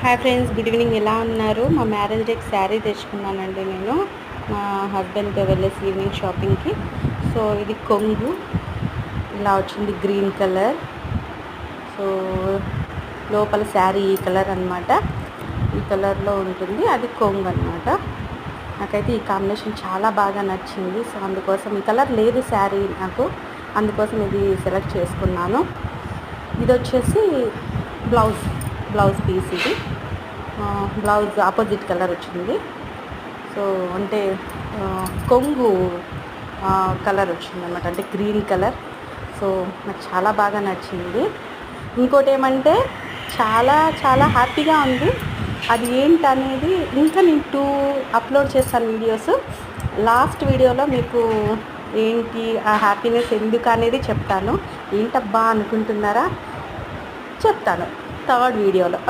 Hi friends, good evening. ఎలా ఉన్నారు? మా మ్యారేజ్ డేకి శారీ తెచ్చుకున్నానండి నేను మా హస్బెండ్తో వెళ్ళేసి ఈవినింగ్ షాపింగ్కి. సో ఇది కొంగు ఇలా వచ్చింది, గ్రీన్ కలర్. సో లోపల శారీ ఈ కలర్ అనమాట, ఈ కలర్లో ఉంటుంది. అది కొంగు అనమాట. నాకైతే ఈ కాంబినేషన్ చాలా బాగా నచ్చింది. సో అందుకోసం ఈ కలర్ లేదు శారీ నాకు, అందుకోసం ఇది సెలెక్ట్ చేసుకున్నాను. ఇది వచ్చేసి బ్లౌజ్ పీస్. ఇది బ్లౌజ్ ఆపోజిట్ కలర్ వచ్చింది. సో అంటే కొంగు కలర్ వచ్చింది అనమాట, అంటే గ్రీన్ కలర్. సో నాకు చాలా బాగా నచ్చింది. ఇంకోటి ఏమంటే చాలా చాలా హ్యాపీగా ఉంది. అది ఏంటనేది ఇంకా నేను 2 అప్లోడ్ చేస్తాను వీడియోస్. లాస్ట్ వీడియోలో మీకు ఏంటి ఆ హ్యాపీనెస్ ఎందుకు అనేది చెప్తాను. ఏంటబ్బా అనుకుంటున్నారా? చెప్తాను థర్డ్ వీడియోలో. ఓకే.